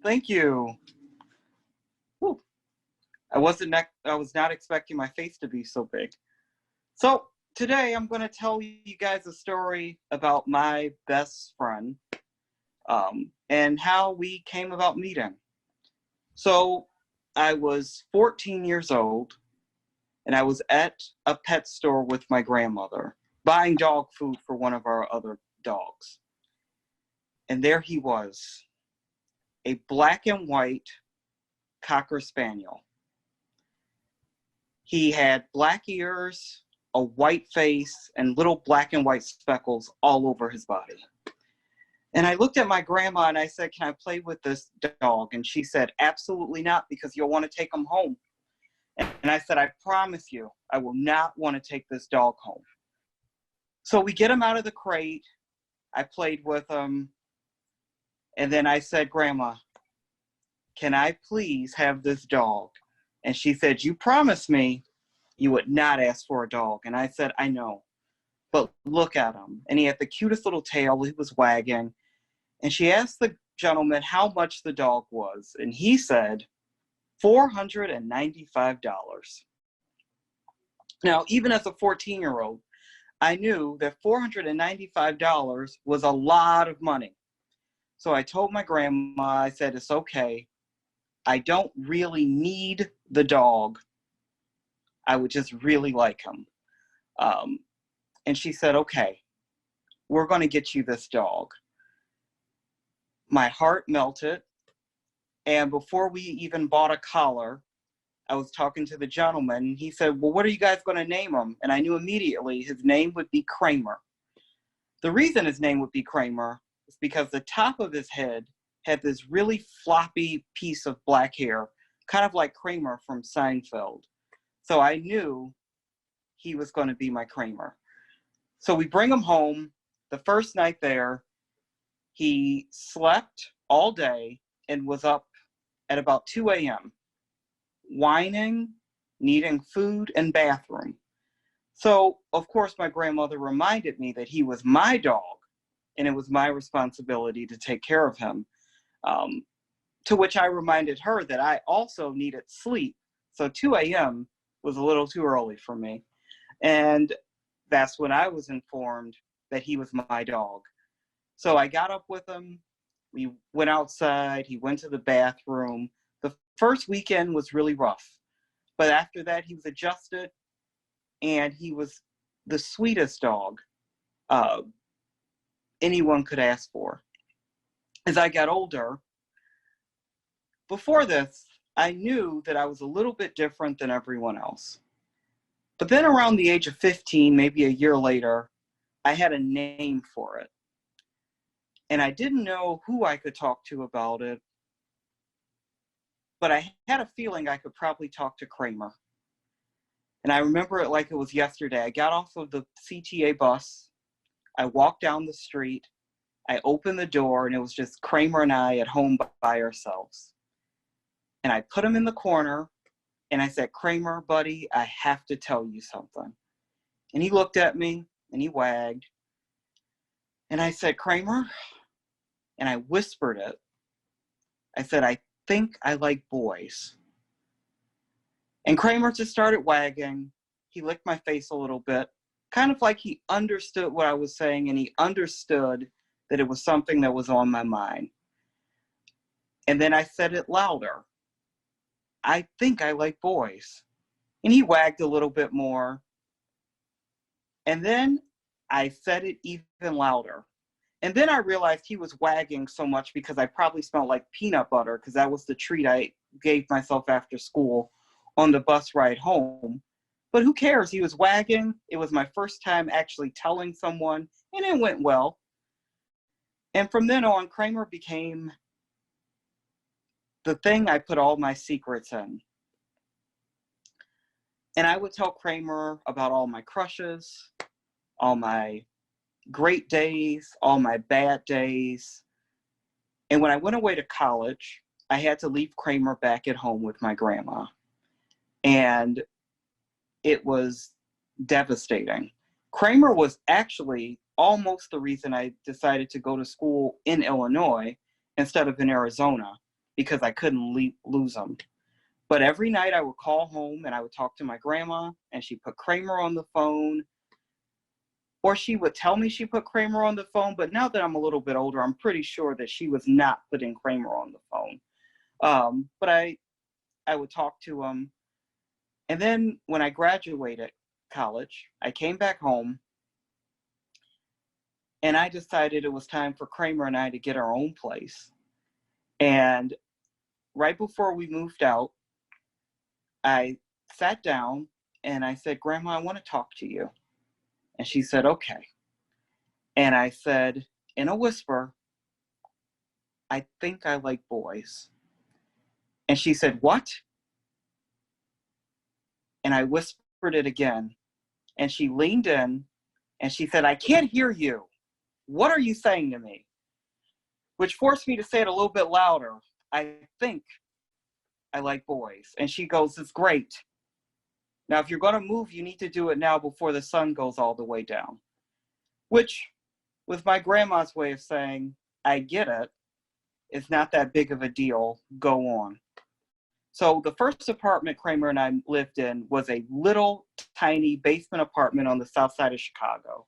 Thank you. Whew. I was not expecting my face to be so big. So today I'm going to tell you guys a story about my best friend, and how we came about meeting. So I was 14 years old, and I was at a pet store with my grandmother buying dog food for one of our other dogs. And there he was, a black and white Cocker Spaniel. He had black ears, a white face, and little black and white speckles all over his body. And I looked at my grandma and I said, "Can I play with this dog?" And she said, "Absolutely not, because you'll want to take him home." And I said, "I promise you, I will not want to take this dog home." So we get him out of the crate. I played with him. And then I said, "Grandma, can I please have this dog?" And she said, "You promised me you would not ask for a dog." And I said, "I know, but look at him." And he had the cutest little tail. He was wagging. And she asked the gentleman how much the dog was. And he said, $495. Now, even as a 14-year-old, I knew that $495 was a lot of money. So I told my grandma, I said, "It's okay. I don't really need the dog. I would just really like him." And she said, "Okay, we're going to get you this dog." My heart melted. And before we even bought a collar, I was talking to the gentleman. He said, "Well, what are you guys going to name him?" And I knew immediately his name would be Kramer. The reason his name would be Kramer is because the top of his head had this really floppy piece of black hair, kind of like Kramer from Seinfeld. So I knew he was going to be my Kramer. So we bring him home. The first night there, he slept all day and was up at about 2 a.m., whining, needing food and bathroom. So, of course, my grandmother reminded me that he was my dog, and it was my responsibility to take care of him. To which I reminded her that I also needed sleep. So 2 a.m. was a little too early for me. And that's when I was informed that he was my dog. So I got up with him. We went outside. He went to the bathroom. The first weekend was really rough. But after that, he was adjusted, and he was the sweetest dog anyone could ask for. As I got older, before this, I knew that I was a little bit different than everyone else. But then around the age of 15, maybe a year later, I had a name for it. And I didn't know who I could talk to about it, but I had a feeling I could probably talk to Kramer. And I remember it like it was yesterday. I got off of the CTA bus. I walked down the street. I opened the door, and it was just Kramer and I at home by ourselves. And I put him in the corner, and I said, "Kramer, buddy, I have to tell you something." And he looked at me, and he wagged. And I said, "Kramer," and I whispered it. I said, "I think I like boys." And Kramer just started wagging. He licked my face a little bit, kind of like he understood what I was saying, and he understood that it was something that was on my mind. And then I said it louder. "I think I like boys." And he wagged a little bit more. And then I said it even louder. And then I realized he was wagging so much because I probably smelled like peanut butter, because that was the treat I gave myself after school on the bus ride home. But who cares? He was wagging. It was my first time actually telling someone, and it went well. And from then on, Kramer became the thing I put all my secrets in. And I would tell Kramer about all my crushes, all my great days, all my bad days. And when I went away to college, I had to leave Kramer back at home with my grandma. And it was devastating. Kramer was actually almost the reason I decided to go to school in Illinois instead of in Arizona, because I couldn't lose him. But every night I would call home and I would talk to my grandma, and she put Kramer on the phone, or she would tell me she put Kramer on the phone. But now that I'm a little bit older, I'm pretty sure that she was not putting Kramer on the phone. But I would talk to him. And then when I graduated college, I came back home and I decided it was time for Kramer and I to get our own place. And right before we moved out, I sat down and I said, Grandma, I want to talk to you. And she said, okay. And I said, in a whisper, I think I like boys. And she said, what? And I whispered it again. And she leaned in and she said, I can't hear you. What are you saying to me? Which forced me to say it a little bit louder. I think I like boys. And she goes, it's great. Now, if you're going to move, you need to do it now before the sun goes all the way down. Which was my grandma's way of saying, I get it. It's not that big of a deal. Go on. So the first apartment Kramer and I lived in was a little tiny basement apartment on the south side of Chicago,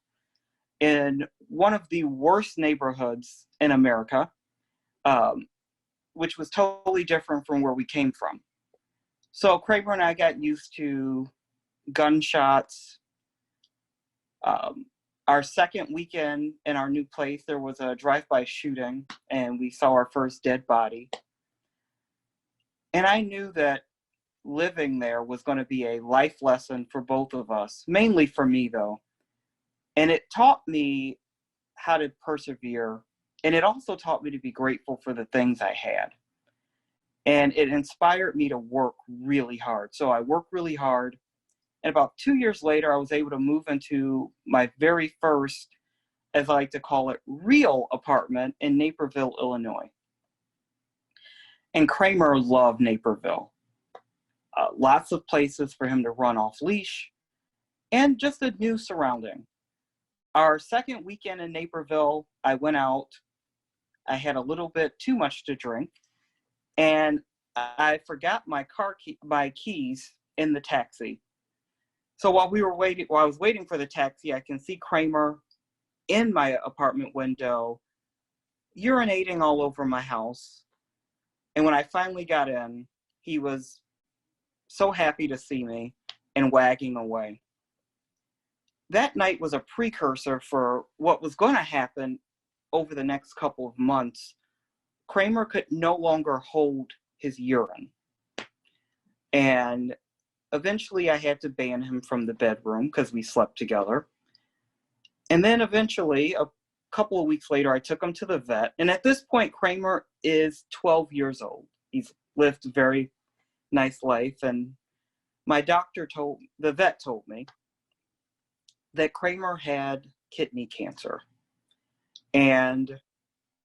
in one of the worst neighborhoods in America, which was totally different from where we came from. So Kramer and I got used to gunshots. Our second weekend in our new place, there was a drive-by shooting, and we saw our first dead body. And I knew that living there was going to be a life lesson for both of us, mainly for me, though. And it taught me how to persevere. And it also taught me to be grateful for the things I had. And it inspired me to work really hard. So I worked really hard. And about 2 years later, I was able to move into my very first, as I like to call it, real apartment in Naperville, Illinois. And Kramer loved Naperville. Lots of places for him to run off leash, and just a new surrounding. Our second weekend in Naperville, I went out. I had a little bit too much to drink, and I forgot my keys in the taxi. So while I was waiting for the taxi, I can see Kramer in my apartment window, urinating all over my house. And when I finally got in, he was so happy to see me and wagging away. That night was a precursor for what was going to happen over the next couple of months. Kramer could no longer hold his urine. And eventually I had to ban him from the bedroom because we slept together. And then eventually, a couple of weeks later, I took him to the vet. And at this point, Kramer is 12 years old. He's lived a very nice life. And the vet told me that Kramer had kidney cancer. And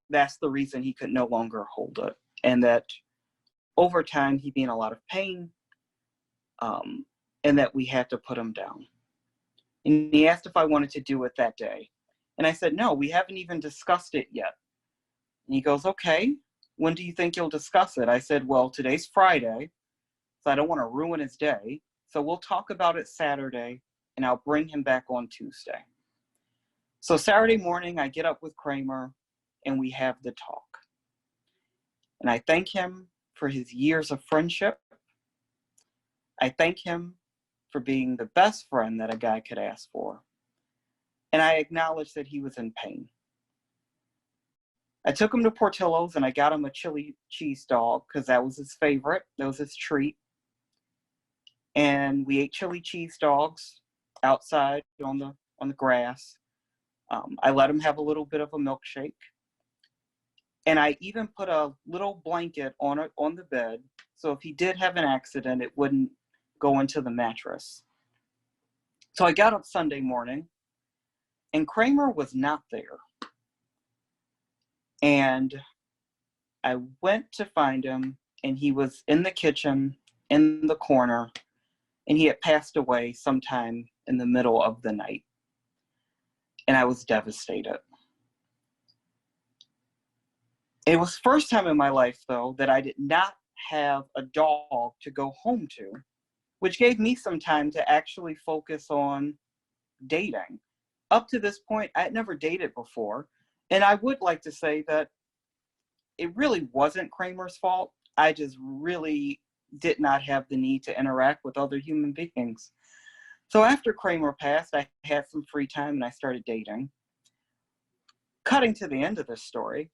that's the reason he could no longer hold it. And that over time, he'd be in a lot of pain, and that we had to put him down. And he asked if I wanted to do it that day. And I said, no, we haven't even discussed it yet. And he goes, okay, when do you think you'll discuss it? I said, well, today's Friday, so I don't want to ruin his day. So we'll talk about it Saturday, and I'll bring him back on Tuesday. So Saturday morning, I get up with Kramer, and we have the talk. And I thank him for his years of friendship. I thank him for being the best friend that a guy could ask for. And I acknowledge that he was in pain. I took him to Portillo's and I got him a chili cheese dog because that was his favorite. That was his treat. And we ate chili cheese dogs outside on the grass. I let him have a little bit of a milkshake. And I even put a little blanket on the bed, so if he did have an accident, it wouldn't go into the mattress. So I got up Sunday morning, and Kramer was not there. And I went to find him, and he was in the kitchen, in the corner, and he had passed away sometime in the middle of the night. And I was devastated. It was the first time in my life, though, that I did not have a dog to go home to, which gave me some time to actually focus on dating. Up to this point, I had never dated before. And I would like to say that it really wasn't Kramer's fault. I just really did not have the need to interact with other human beings. So after Kramer passed, I had some free time and I started dating. Cutting to the end of this story,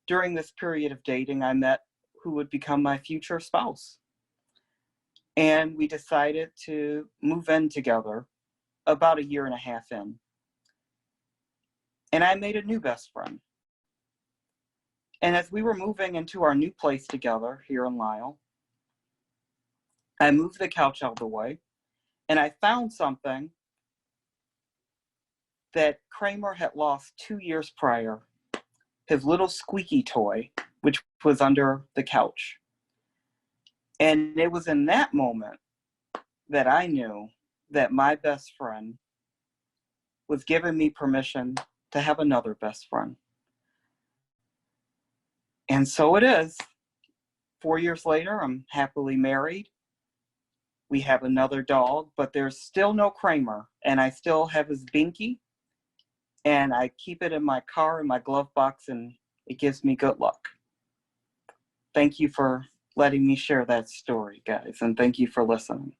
during this period of dating, I met who would become my future spouse. And we decided to move in together about a year and a half in. And I made a new best friend. And as we were moving into our new place together here in Lisle, I moved the couch out of the way and I found something that Kramer had lost 2 years prior, his little squeaky toy, which was under the couch. And it was in that moment that I knew that my best friend was giving me permission to have another best friend. And so it is. 4 years later, I'm happily married. We have another dog, but there's still no Kramer. And I still have his Binky. And I keep it in my car, in my glove box, and it gives me good luck. Thank you for letting me share that story, guys. And thank you for listening.